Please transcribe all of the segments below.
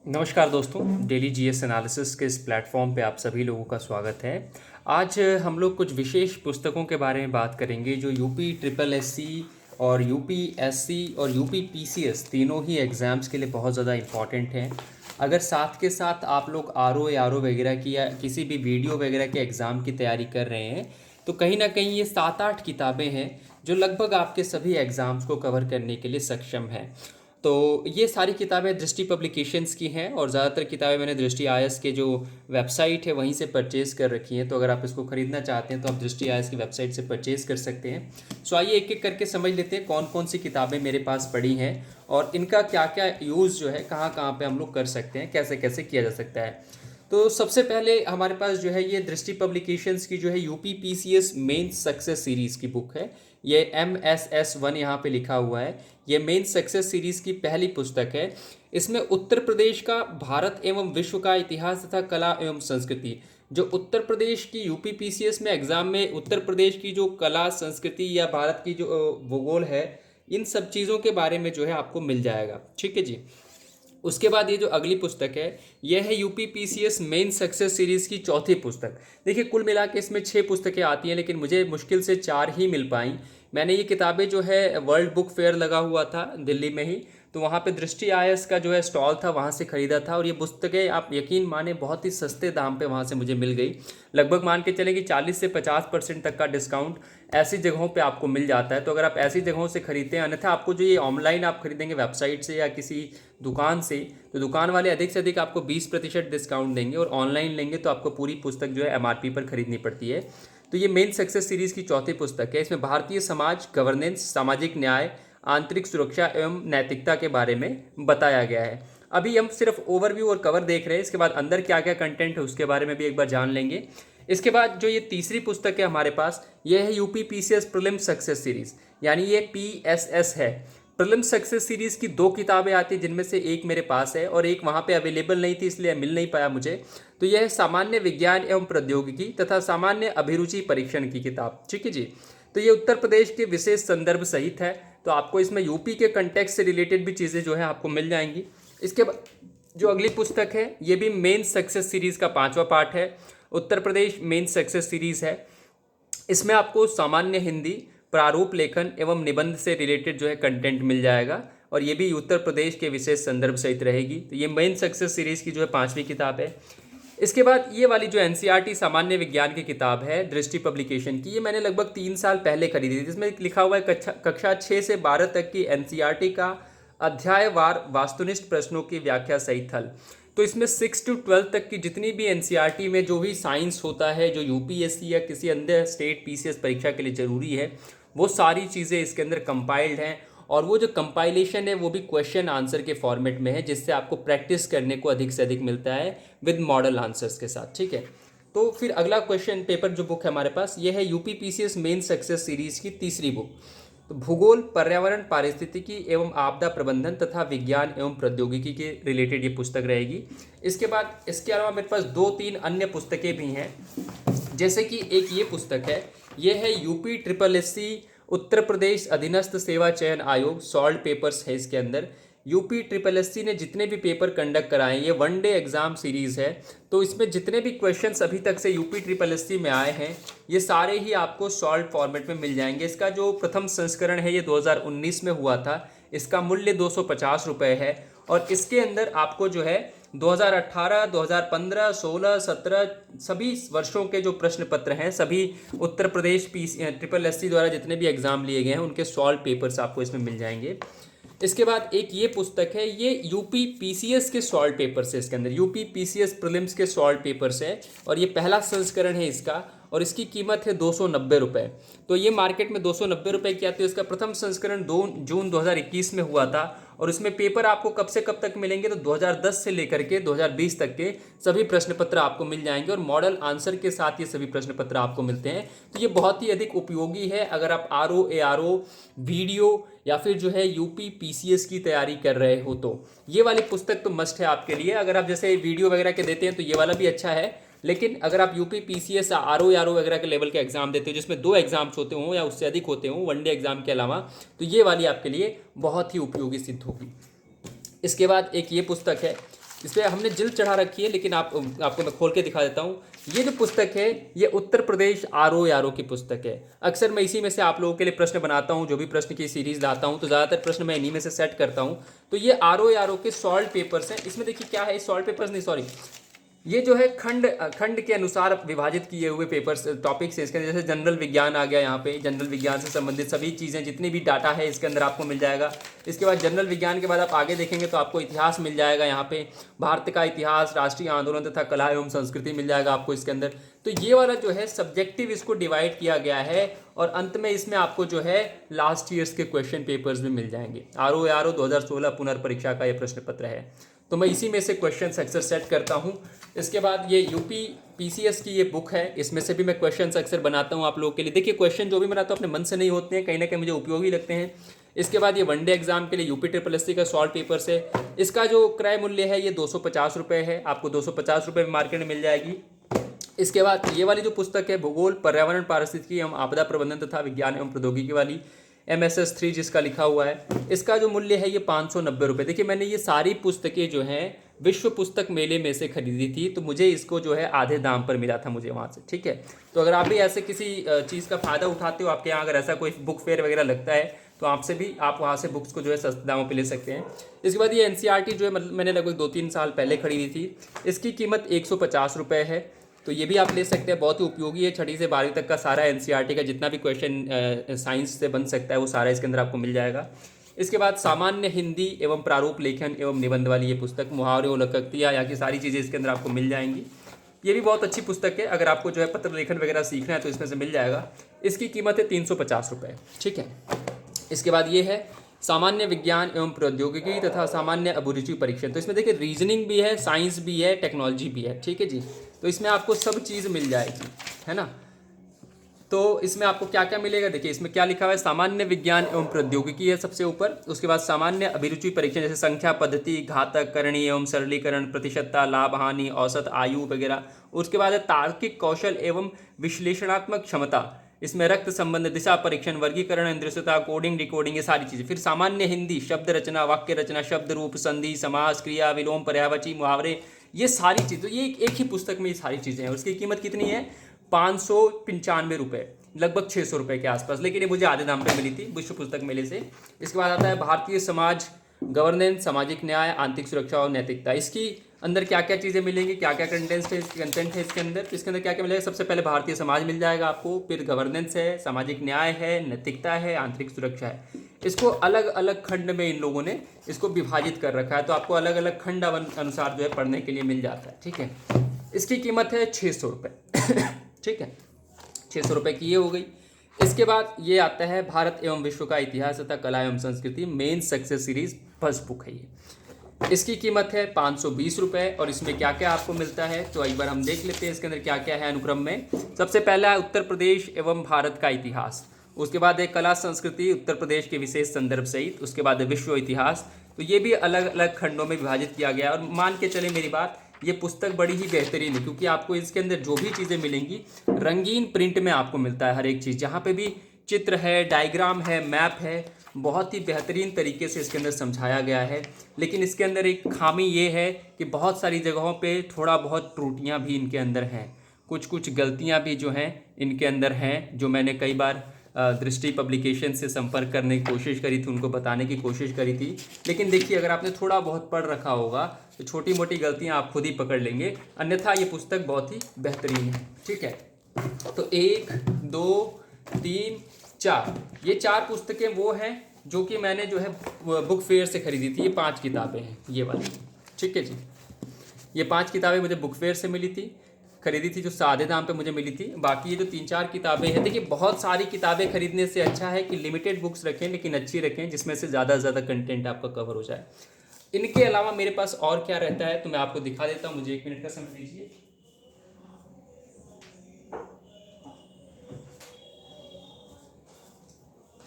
नमस्कार दोस्तों, daily GS analysis के इस प्लेटफॉर्म पे आप सभी लोगों का स्वागत है। आज हम लोग कुछ विशेष पुस्तकों के बारे में बात करेंगे जो यूपी ट्रिपल एससी और यूपी एससी और यूपी पीसीएस तीनों ही एग्ज़ाम्स के लिए बहुत ज़्यादा इम्पॉर्टेंट हैं। अगर साथ के साथ आप लोग आरओ या आरओ वगैरह की या किसी भी वीडियो वगैरह के एग्ज़ाम की तैयारी कर रहे हैं तो कहीं ना कहीं ये 7-8 किताबें हैं जो लगभग आपके सभी एग्ज़ाम्स को कवर करने के लिए सक्षम हैं। तो ये सारी किताबें दृष्टि पब्लिकेशंस की हैं और ज़्यादातर किताबें मैंने दृष्टि आईएएस के जो वेबसाइट है वहीं से परचेज़ कर रखी हैं। तो अगर आप इसको ख़रीदना चाहते हैं तो आप दृष्टि आईएएस की वेबसाइट से परचेज़ कर सकते हैं। सो आइए एक एक करके समझ लेते हैं कौन कौन सी किताबें मेरे पास पड़ी हैं और इनका क्या क्या यूज़ जो है कहाँ कहाँ पे हम लोग कर सकते हैं, कैसे कैसे किया जा सकता है। तो सबसे पहले हमारे पास जो है ये दृष्टि पब्लिकेशंस की जो है UP PCS main success series की बुक है। ये MSS1 यहाँ पे लिखा हुआ है। ये मेन सक्सेस सीरीज़ की पहली पुस्तक है। इसमें उत्तर प्रदेश का भारत एवं विश्व का इतिहास तथा कला एवं संस्कृति, जो उत्तर प्रदेश की यूपी पीसीएस में एग्ज़ाम में उत्तर प्रदेश की जो कला संस्कृति या भारत की जो भूगोल है, इन सब चीज़ों के बारे में जो है आपको मिल जाएगा। ठीक है जी। उसके बाद ये जो अगली पुस्तक है यह है UP PCS main success series की चौथी पुस्तक। देखिए कुल मिला के इसमें 6 पुस्तकें आती हैं लेकिन मुझे मुश्किल से 4 ही मिल पाई। मैंने ये किताबें जो है वर्ल्ड बुक फेयर लगा हुआ था दिल्ली में ही, तो वहाँ पे दृष्टि आईएएस का जो है स्टॉल था वहाँ से ख़रीदा था और ये पुस्तकें आप यकीन माने बहुत ही सस्ते दाम पे वहाँ से मुझे मिल गई। लगभग मान के चलें कि 40 से 50% तक का डिस्काउंट ऐसी जगहों पे आपको मिल जाता है। तो अगर आप ऐसी जगहों से खरीदते हैं, अन्यथा आपको जो ये ऑनलाइन आप खरीदेंगे वेबसाइट से या किसी दुकान से, तो दुकान वाले अधिक से अधिक आपको 20% डिस्काउंट देंगे और ऑनलाइन लेंगे तो आपको पूरी पुस्तक जो है एमआरपी पर खरीदनी पड़ती है। तो ये मेन सक्सेस सीरीज़ की चौथी पुस्तक है। इसमें भारतीय समाज, गवर्नेंस, सामाजिक न्याय, आंतरिक सुरक्षा एवं नैतिकता के बारे में बताया गया है। अभी हम सिर्फ ओवरव्यू और कवर देख रहे हैं, इसके बाद अंदर क्या क्या कंटेंट है उसके बारे में भी एक बार जान लेंगे। इसके बाद जो ये तीसरी पुस्तक है हमारे पास, ये है UP PCS prelim success series, यानी ये पीएसएस है। प्रीलिम सक्सेस सीरीज़ की 2 किताबें आती हैं जिनमें से एक मेरे पास है और एक वहाँ पे अवेलेबल नहीं थी इसलिए मिल नहीं पाया मुझे। तो यह है सामान्य विज्ञान एवं प्रौद्योगिकी तथा सामान्य अभिरुचि परीक्षण की किताब। ठीक है जी। तो ये उत्तर प्रदेश के विशेष संदर्भ सहित है, तो आपको इसमें यूपी के कंटेक्स्ट से रिलेटेड भी चीज़ें जो है आपको मिल जाएंगी। इसके बाद जो अगली पुस्तक है ये भी मेन सक्सेस सीरीज़ का 5वां पार्ट है। Uttar Pradesh main success series है। इसमें आपको सामान्य हिंदी, प्रारूप लेखन एवं निबंध से रिलेटेड जो है कंटेंट मिल जाएगा और ये भी उत्तर प्रदेश के विशेष संदर्भ सहित रहेगी। तो ये मेन सक्सेस सीरीज़ की जो है 5वीं किताब है। इसके बाद ये वाली जो एनसीईआरटी सामान्य विज्ञान की किताब है दृष्टि पब्लिकेशन की, ये मैंने लगभग 3 साल पहले खरीदी थी। जिसमें लिखा हुआ है कक्षा 6 से 12 तक की एनसीईआरटी का अध्यायवार वास्तुनिष्ठ प्रश्नों की व्याख्या सहित हल। तो इसमें 6 to 12 तक की जितनी भी एनसीईआरटी में जो भी साइंस होता है, जो यूपीएससी या किसी अन्य स्टेट पीसीएस परीक्षा के लिए ज़रूरी है, वो सारी चीज़ें इसके अंदर कंपाइल्ड हैं। और वो जो कंपाइलेशन है वो भी क्वेश्चन आंसर के फॉर्मेट में है, जिससे आपको प्रैक्टिस करने को अधिक से अधिक मिलता है विद मॉडल आंसर्स के साथ। ठीक है। तो फिर अगला क्वेश्चन पेपर जो बुक है हमारे पास, ये है UP PCS main success series की तीसरी बुक। तो भूगोल, पर्यावरण, पारिस्थितिकी एवं आपदा प्रबंधन तथा विज्ञान एवं प्रौद्योगिकी के रिलेटेड ये पुस्तक रहेगी। इसके बाद इसके अलावा मेरे पास 2-3 अन्य पुस्तकें भी हैं, जैसे कि एक ये पुस्तक है, ये है UP triple SC Uttar Pradesh अधीनस्थ सेवा चयन आयोग, सॉल्व पेपर्स है इसके अंदर। यूपी ट्रिपल एससी ने जितने भी पेपर कंडक्ट कराए, ये 1 डे एग्जाम सीरीज़ है। तो इसमें जितने भी क्वेश्चंस अभी तक से यूपी ट्रिपल एससी में आए हैं ये सारे ही आपको सॉल्व फॉर्मेट में मिल जाएंगे। इसका जो प्रथम संस्करण है ये 2019 में हुआ था। इसका मूल्य 250 रुपये है और इसके अंदर आपको जो है 2018, 2015, 16, 17 सभी वर्षों के जो प्रश्न पत्र हैं, सभी उत्तर प्रदेश ट्रिपल एससी द्वारा जितने भी एग्जाम लिए गए हैं उनके सॉल्व पेपर्स आपको इसमें मिल जाएंगे। इसके बाद एक ये पुस्तक है, ये यूपी पीसीएस के सॉल्व पेपर्स है। इसके अंदर यूपी पीसीएस प्रीलिम्स के सॉल्व पेपर्स है और ये पहला संस्करण है इसका और इसकी कीमत है 290 रुपये। तो ये मार्केट में 290 रुपये की आती है। इसका प्रथम संस्करण 2 जून 2021 में हुआ था और इसमें पेपर आपको कब से कब तक मिलेंगे, तो 2010 से लेकर के 2020 तक के सभी प्रश्न पत्र आपको मिल जाएंगे और मॉडल आंसर के साथ ये सभी प्रश्न पत्र आपको मिलते हैं। तो ये बहुत ही अधिक उपयोगी है अगर आप आरओ एआरओ वीडियो या फिर जो है यूपी पीसीएस की तैयारी कर रहे हो तो ये वाली पुस्तक तो मस्ट है आपके लिए। अगर आप जैसे वीडियो वगैरह के देते हैं तो ये वाला भी अच्छा है, लेकिन अगर आप यूपी पीसीएस आरओ यारो वगैरह के लेवल के एग्जाम देते हो जिसमें 2 एग्जाम्स होते हों या उससे अधिक होते हों 1 डे एग्जाम के अलावा, तो ये वाली आपके लिए बहुत ही उपयोगी सिद्ध होगी। इसके बाद एक ये पुस्तक है, इस पर हमने जिल्द चढ़ा रखी है, लेकिन आपको मैं खोल के दिखा देता हूँ। ये जो पुस्तक है ये उत्तर प्रदेश आरओ यारो की पुस्तक है। अक्सर मैं इसी में से आप लोगों के लिए प्रश्न बनाता हूँ, जो भी प्रश्न की सीरीज लाता हूँ तो ज़्यादातर प्रश्न मैं इन्हीं में से सेट करता हूँ। तो ये आरओ यारो के सॉल्व पेपर्स हैं। इसमें देखिए क्या है, सॉल्व पेपर्स नहीं, सॉरी, ये जो है खंड खंड के अनुसार विभाजित किए हुए पेपर्स टॉपिक्स है इसके अंदर। जैसे जनरल विज्ञान आ गया, यहाँ पे जनरल विज्ञान से संबंधित सभी चीज़ें, जितनी भी डाटा है इसके अंदर आपको मिल जाएगा। इसके बाद जनरल विज्ञान के बाद आप आगे देखेंगे तो आपको इतिहास मिल जाएगा। यहाँ पे भारत का इतिहास, राष्ट्रीय आंदोलन तथा कला एवं संस्कृति मिल जाएगा आपको इसके अंदर। तो ये वाला जो है सब्जेक्टिव इसको डिवाइड किया गया है, और अंत में इसमें आपको जो है लास्ट ईयर्स के क्वेश्चन पेपर्स भी मिल जाएंगे। आरओ 2016 पुनर्परीक्षा का ये प्रश्न पत्र है, तो मैं इसी में से क्वेश्चन अक्सर सेट करता हूँ। इसके बाद ये यूपी पीसीएस की ये बुक है, इसमें से भी मैं क्वेश्चन अक्सर बनाता हूँ आप लोगों के लिए। देखिए क्वेश्चन जो भी बनाता हूँ अपने मन से नहीं होते हैं, कहीं ना कहीं मुझे उपयोगी लगते हैं। इसके बाद ये वनडे एग्जाम के लिए यूपी ट्रिपल एससी का सॉल्व पेपर्स है। इसका जो क्रय मूल्य है ये 250 रुपये है, आपको 250 रुपये में मार्केट में मिल जाएगी। इसके बाद ये वाली जो पुस्तक है भूगोल, पर्यावरण, पारिस्थितिकी एवं आपदा प्रबंधन तथा विज्ञान एवं प्रौद्योगिकी वाली MSS3 जिसका लिखा हुआ है, इसका जो मूल्य है ये 590 रुपये। देखिए मैंने ये सारी पुस्तकें जो हैं विश्व पुस्तक मेले में से खरीदी थी, तो मुझे इसको जो है आधे दाम पर मिला था मुझे वहाँ से, ठीक है। तो अगर आप भी ऐसे किसी चीज़ का फ़ायदा उठाते हो, आपके यहाँ अगर ऐसा कोई बुक फेयर वगैरह लगता है तो आपसे भी आप वहाँ से बुक्स को जो है सस्ते दामों पे ले सकते हैं। इसके बाद ये NCERT जो है मतलब मैंने लगभग 2-3 साल पहले खरीदी थी, इसकी कीमत 150 रुपये है। तो ये भी आप ले सकते हैं, बहुत ही उपयोगी है। 6ठी से 12वीं तक का सारा NCERT का जितना भी क्वेश्चन साइंस से बन सकता है वो सारा इसके अंदर आपको मिल जाएगा। इसके बाद सामान्य हिंदी एवं प्रारूप लेखन एवं निबंध वाली ये पुस्तक, मुहावरे और लोकोक्तियाँ, यहाँ की सारी चीज़ें इसके अंदर आपको मिल जाएंगी। ये भी बहुत अच्छी पुस्तक है, अगर आपको जो है पत्र लेखन वगैरह सीखना है तो इसमें से मिल जाएगा। इसकी कीमत है 350 रुपये, ठीक है। इसके बाद ये है सामान्य विज्ञान एवं प्रौद्योगिकी तथा सामान्य अभिरुचि परीक्षण। तो इसमें देखिए रीजनिंग भी है, साइंस भी है, टेक्नोलॉजी भी है, ठीक है जी। तो इसमें आपको सब चीज़ मिल जाएगी, है ना। तो इसमें आपको क्या क्या मिलेगा, देखिए इसमें क्या लिखा हुआ है, सामान्य विज्ञान एवं प्रौद्योगिकी है सबसे ऊपर। उसके बाद सामान्य अभिरुचि परीक्षण, जैसे संख्या पद्धति, घातक, करणीय एवं सरलीकरण, प्रतिशतता, लाभ हानि, औसत आयु वगैरह। उसके बाद है तार्किक कौशल एवं विश्लेषणात्मक क्षमता, इसमें रक्त संबंध, दिशा परीक्षण, वर्गीकरण, दृश्यता, कोडिंग, डिकोडिंग, ये सारी चीज़ें। फिर सामान्य हिंदी, शब्द रचना, वाक्य रचना, शब्द रूप, संधि, समास, क्रिया, विलोम, पर्यायवाची, मुहावरे, ये सारी चीज़। तो ये एक ही पुस्तक में ये सारी चीज़ें हैं। उसकी कीमत कितनी है, 595 रुपये, लगभग 600 रुपये के आसपास, लेकिन ये मुझे आधे दाम पे मिली थी विश्व पुस्तक मेले से। इसके बाद आता है भारतीय समाज, गवर्नेंस, सामाजिक न्याय, आंतरिक सुरक्षा और नैतिकता। इसकी अंदर क्या क्या चीज़ें मिलेंगी, क्या क्या कंटेंट है इसके अंदर। तो इसके अंदर क्या क्या मिलेगा, सबसे पहले भारतीय समाज मिल जाएगा आपको, फिर गवर्नेंस है, सामाजिक न्याय है, नैतिकता है, आंतरिक सुरक्षा है। इसको अलग अलग खंड में इन लोगों ने इसको विभाजित कर रखा है, तो आपको अलग अलग खंड अनुसार जो है पढ़ने के लिए मिल जाता है, ठीक है। इसकी कीमत है 600 रुपये ठीक है, 600 रुपये की ये हो गई। इसके बाद ये आता है भारत एवं विश्व का इतिहास तथा कला एवं संस्कृति main success series first book है ये। इसकी कीमत है 520 रुपये। और इसमें क्या क्या आपको मिलता है तो एक बार हम देख लेते हैं इसके अंदर क्या क्या है अनुक्रम में। सबसे पहला है उत्तर प्रदेश एवं भारत का इतिहास। उसके बाद है कला संस्कृति उत्तर प्रदेश के विशेष संदर्भ सहित। उसके बाद है विश्व इतिहास। तो ये भी अलग अलग खंडों में विभाजित किया गया है। और मान के चले मेरी बात, ये पुस्तक बड़ी ही बेहतरीन है क्योंकि आपको इसके अंदर जो भी चीज़ें मिलेंगी रंगीन प्रिंट में आपको मिलता है हर एक चीज़। जहाँ पे भी चित्र है, डायग्राम है, मैप है, बहुत ही बेहतरीन तरीके से इसके अंदर समझाया गया है। लेकिन इसके अंदर एक खामी ये है कि बहुत सारी जगहों पे थोड़ा बहुत त्रुटियाँ भी इनके अंदर हैं, कुछ गलतियाँ भी जो हैं इनके अंदर हैं, जो मैंने कई बार दृष्टि पब्लिकेशन से संपर्क करने की कोशिश करी थी, उनको बताने की कोशिश करी थी। लेकिन देखिए अगर आपने थोड़ा बहुत पढ़ रखा होगा तो छोटी मोटी गलतियां आप खुद ही पकड़ लेंगे, अन्यथा ये पुस्तक बहुत ही बेहतरीन है, ठीक है। तो 1, 2, 3, 4 ये 4 पुस्तकें वो हैं जो कि मैंने जो है बुक फेयर से खरीदी थी। ये 5 किताबें हैं ये वाली, ठीक है जी। ये 5 किताबें मुझे बुक फेयर से मिली थी, खरीदी थी, जो सादे दाम पे मुझे मिली थी। बाकी ये जो 3-4 किताबें हैं, देखिए बहुत सारी किताबें खरीदने से अच्छा है कि लिमिटेड बुक्स रखें लेकिन अच्छी रखें, जिसमें से ज़्यादा से ज़्यादा कंटेंट आपका कवर हो जाए। इनके अलावा मेरे पास और क्या रहता है तो मैं आपको दिखा देता हूँ, मुझे 1 मिनट का समय दीजिए।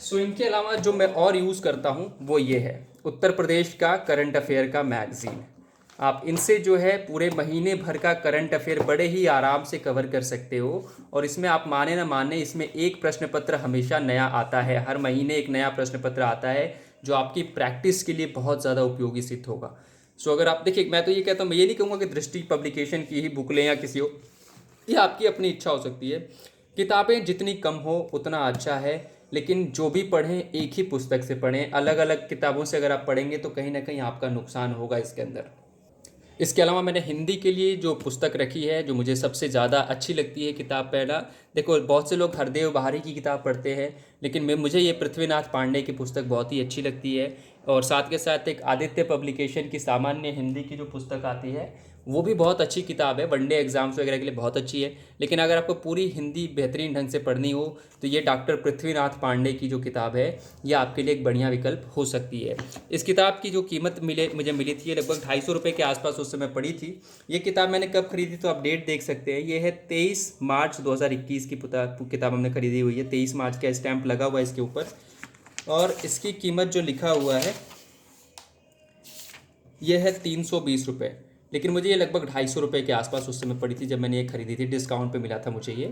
सो इनके अलावा जो मैं और यूज़ करता हूँ वो ये है उत्तर प्रदेश का करंट अफेयर का मैगज़ीन। आप इनसे जो है पूरे महीने भर का करंट अफेयर बड़े ही आराम से कवर कर सकते हो। और इसमें आप माने ना माने, इसमें एक प्रश्न पत्र हमेशा नया आता है, हर महीने एक नया प्रश्न पत्र आता है जो आपकी प्रैक्टिस के लिए बहुत ज़्यादा उपयोगी सिद्ध होगा। सो अगर आप देखिए, मैं तो ये कहता हूँ, मैं ये नहीं कहूँगा कि दृष्टि पब्लिकेशन की ही बुक लें या किसी हो, ये आपकी अपनी इच्छा हो सकती है। किताबें जितनी कम हो उतना अच्छा है, लेकिन जो भी पढ़ें एक ही पुस्तक से पढ़ें। अलग अलग किताबों से अगर आप पढ़ेंगे तो कहीं ना कहीं आपका नुकसान होगा इसके अंदर। इसके अलावा मैंने हिंदी के लिए जो पुस्तक रखी है, जो मुझे सबसे ज़्यादा अच्छी लगती है किताब पढ़ना, देखो बहुत से लोग हरदेव बहारी की किताब पढ़ते हैं, लेकिन मुझे ये पृथ्वीनाथ पांडे की पुस्तक बहुत ही अच्छी लगती है। और साथ के साथ एक आदित्य पब्लिकेशन की सामान्य हिंदी की जो पुस्तक आती है, वो भी बहुत अच्छी किताब है, वनडे एग्जाम्स वगैरह के लिए बहुत अच्छी है। लेकिन अगर आपको पूरी हिंदी बेहतरीन ढंग से पढ़नी हो तो ये डॉक्टर पृथ्वीनाथ पांडे की जो किताब है, ये आपके लिए एक बढ़िया विकल्प हो सकती है। इस किताब की जो कीमत मुझे मिली थी, ये लगभग 250 रुपये के आसपास उस समय पड़ी थी। ये किताब मैंने कब खरीदी तो आप डेट देख सकते हैं, ये है 23 मार्च 2021 की किताब हमने खरीदी हुई है। 23 मार्च का स्टैंप लगा हुआ है इसके ऊपर, और इसकी कीमत जो लिखा हुआ है ये है 320 रुपये। लेकिन मुझे ये लगभग 250 रुपये के आसपास उस समय पड़ी थी जब मैंने ये खरीदी थी, डिस्काउंट पे मिला था मुझे ये।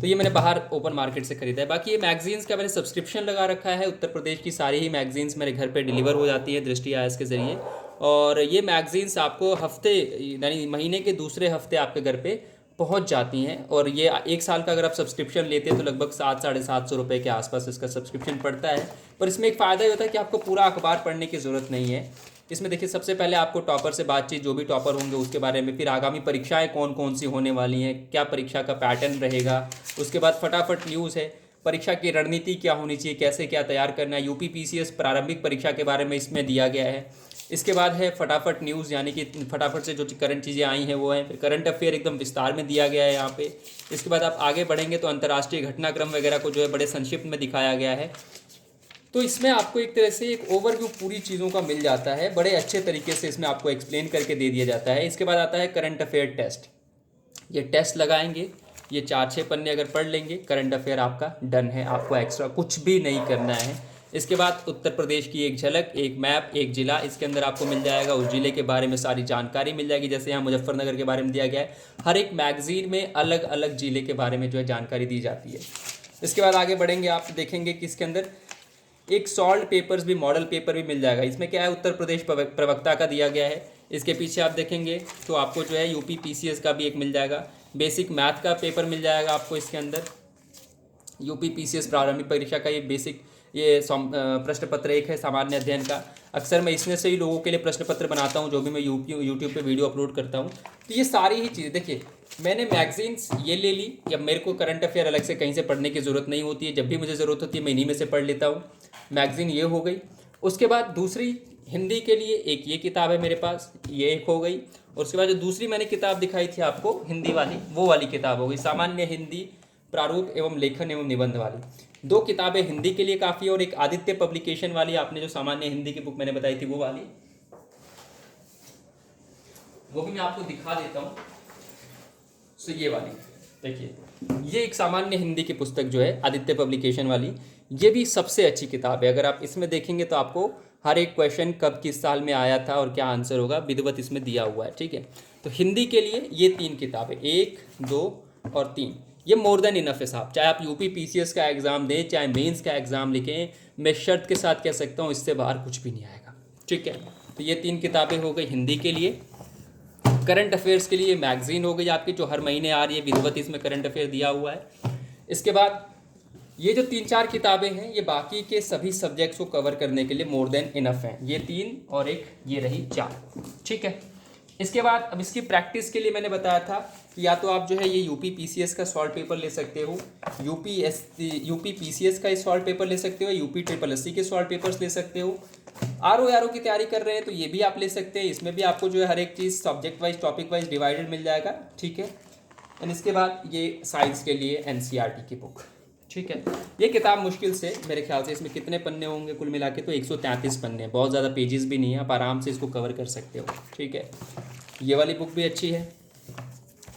तो ये मैंने बाहर ओपन मार्केट से खरीदा है। बाकी ये मैगजीन्स का मैंने सब्सक्रिप्शन लगा रखा है, उत्तर प्रदेश की सारी ही मैगजीन्स मेरे घर पे डिलीवर हो जाती है दृष्टि आयस के ज़रिए। और ये मैगजीन्स आपको हफ्ते यानी महीने के दूसरे हफ्ते आपके घर पे पहुंच जाती हैं। और ये 1 साल का अगर आप सब्सक्रिप्शन लेते हैं तो लगभग 700-750 रुपये के आसपास इसका सब्सक्रिप्शन पड़ता है। पर इसमें एक फ़ायदा ये होता है कि आपको पूरा अखबार पढ़ने की ज़रूरत नहीं है। इसमें देखिए, सबसे पहले आपको टॉपर से बातचीत, जो भी टॉपर होंगे उसके बारे में, फिर आगामी परीक्षाएं कौन कौन सी होने वाली हैं, क्या परीक्षा का पैटर्न रहेगा, उसके बाद फटाफट न्यूज़ है, परीक्षा की रणनीति क्या होनी चाहिए, कैसे क्या तैयार करना है, यूपी पीसीएस प्रारंभिक परीक्षा के बारे में इसमें दिया गया है। इसके बाद है फटाफट न्यूज़, यानी कि फटाफट से जो करंट चीज़ें आई हैं वो हैं। फिर करंट अफेयर एकदम विस्तार में दिया गया है यहाँ पे। इसके बाद आप आगे बढ़ेंगे तो अंतर्राष्ट्रीय घटनाक्रम वगैरह को जो है बड़े संक्षिप्त में दिखाया गया है। तो इसमें आपको एक तरह से एक ओवरव्यू पूरी चीज़ों का मिल जाता है, बड़े अच्छे तरीके से इसमें आपको एक्सप्लेन करके दे दिया जाता है। इसके बाद आता है करंट अफेयर टेस्ट। ये टेस्ट लगाएंगे, ये 4-6 पन्ने अगर पढ़ लेंगे, करंट अफेयर आपका डन है, आपको एक्स्ट्रा कुछ भी नहीं करना है। इसके बाद उत्तर प्रदेश की एक झलक, एक मैप, एक ज़िला, इसके अंदर आपको मिल जाएगा, उस ज़िले के बारे में सारी जानकारी मिल जाएगी। जैसे यहाँ मुजफ्फरनगर के बारे में दिया गया है, हर एक मैगजीन में अलग अलग ज़िले के बारे में जो है जानकारी दी जाती है। इसके बाद आगे बढ़ेंगे, आप देखेंगे कि इसके अंदर एक सॉल्व पेपर्स भी, मॉडल पेपर भी मिल जाएगा। इसमें क्या है, उत्तर प्रदेश प्रवक्ता का दिया गया है। इसके पीछे आप देखेंगे तो आपको जो है यूपी पीसीएस का भी एक मिल जाएगा, बेसिक मैथ का पेपर मिल जाएगा आपको इसके अंदर। यूपी पीसीएस प्रारंभिक परीक्षा का ये बेसिक प्रश्न पत्र एक है सामान्य अध्ययन का। अक्सर मैं इसमें से ही लोगों के लिए प्रश्न पत्र बनाता हूँ, जो भी मैं यूट्यूब पे वीडियो अपलोड करता हूँ। तो ये सारी ही चीज़ें देखिए, मैंने मैगजीन्स ये ले ली, या मेरे को करंट अफेयर अलग से कहीं से पढ़ने की ज़रूरत नहीं होती है, जब भी मुझे ज़रूरत होती है मैं इन्हीं में से पढ़ लेता हूँ। मैगज़ीन ये हो गई। उसके बाद दूसरी हिंदी के लिए एक ये किताब है मेरे पास, ये एक हो गई। और उसके बाद जो दूसरी मैंने किताब दिखाई थी आपको हिंदी वाली, वो वाली किताब हो गई सामान्य हिंदी प्रारूप एवं लेखन एवं निबंध वाली। 2 किताबें हिंदी के लिए काफ़ी, और एक आदित्य पब्लिकेशन वाली, आपने जो सामान्य हिंदी की बुक मैंने बताई थी वो वाली, वो भी मैं आपको दिखा देता हूँ। सो ये वाली देखिए, ये एक सामान्य हिंदी की पुस्तक जो है आदित्य पब्लिकेशन वाली, ये भी सबसे अच्छी किताब है। अगर आप इसमें देखेंगे तो आपको हर एक क्वेश्चन कब किस साल में आया था और क्या आंसर होगा विधिवत इसमें दिया हुआ है, ठीक है। तो हिंदी के लिए ये 3 किताबें, 1, 2 और 3, ये मोर देन इनफ है साहब। चाहे आप यूपी पीसीएस का एग्ज़ाम दें, चाहे मेंस का एग्ज़ाम लिखें, मैं शर्त के साथ कह सकता हूँ इससे बाहर कुछ भी नहीं आएगा, ठीक है। तो ये 3 किताबें हो गई हिंदी के लिए। करंट अफेयर्स के लिए मैगजीन हो गई आपकी, जो हर महीने आ रही है विधिवत, इसमें करंट अफेयर दिया हुआ है। इसके बाद ये जो 3-4 किताबें हैं, ये बाकी के सभी सब्जेक्ट्स को कवर करने के लिए मोर देन इनफ हैं। ये 3 और एक ये रही 4, ठीक है। इसके बाद अब इसकी प्रैक्टिस के लिए मैंने बताया था कि या तो आप जो है ये यूपी पीसीएस का सॉल्व पेपर ले सकते हो, यूपी पीसीएस का सॉल्व पेपर ले सकते हो, यूपी ट्रिपल एससी के सॉल्व पेपर्स ले सकते हो। आरओ की तैयारी कर रहे हैं तो ये भी आप ले सकते हैं। इसमें भी आपको जो है हर एक चीज़ subject wise, topic wise divided मिल जाएगा, ठीक है। एंड इसके बाद ये साइंस के लिए एनसीईआरटी की बुक, ठीक है। ये किताब मुश्किल से मेरे ख्याल से, इसमें कितने पन्ने होंगे कुल मिला के, तो 133 पन्ने, बहुत ज़्यादा पेजेस भी नहीं है, आप आराम से इसको कवर कर सकते हो, ठीक है। ये वाली बुक भी अच्छी है।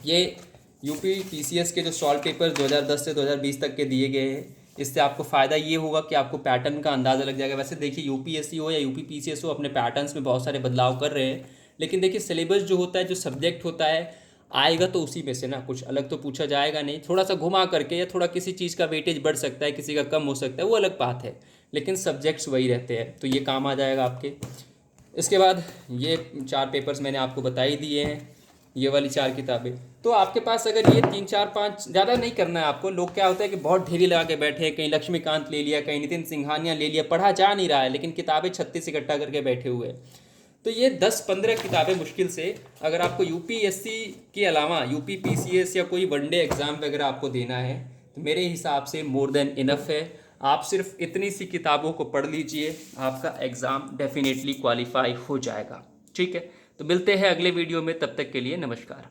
ये यूपी पीसीएस के जो सॉल्व पेपर्स 2010 से 2020 तक के दिए गए हैं, इससे आपको फ़ायदा ये होगा कि आपको पैटर्न का अंदाज़ा लग जाएगा। वैसे देखिए, यूपीएससी हो या यूपी पीसीएस हो, अपने पैटर्न्स में बहुत सारे बदलाव कर रहे हैं, लेकिन देखिए सिलेबस जो होता है, जो सब्जेक्ट होता है, आएगा तो उसी में से ना, कुछ अलग तो पूछा जाएगा नहीं। थोड़ा सा घुमा करके या थोड़ा किसी चीज़ का वेटेज बढ़ सकता है, किसी का कम हो सकता है, वो अलग बात है, लेकिन सब्जेक्ट्स वही रहते हैं, तो ये काम आ जाएगा आपके। इसके बाद ये 4 पेपर्स मैंने आपको बता ही दिए हैं, ये वाली 4 किताबें। तो आपके पास अगर ये 3 4 5 ज़्यादा नहीं करना है आपको। लोग क्या होता है कि बहुत ढेरी लगा के बैठे हैं, कहीं लक्ष्मीकांत ले लिया, कहीं नितिन सिंघानिया ले लिया, पढ़ा जा नहीं रहा है, लेकिन किताबें 36 इकट्ठा करके बैठे हुए हैं। तो ये 10-15 किताबें मुश्किल से, अगर आपको यूपीएससी के अलावा यूपी पीसीएस या कोई वनडे एग्ज़ाम वगैरह आपको देना है, तो मेरे हिसाब से मोर देन इनफ है। आप सिर्फ इतनी सी किताबों को पढ़ लीजिए, आपका एग्ज़ाम डेफिनेटली क्वालिफाई हो जाएगा। ठीक है, तो मिलते हैं अगले वीडियो में, तब तक के लिए नमस्कार।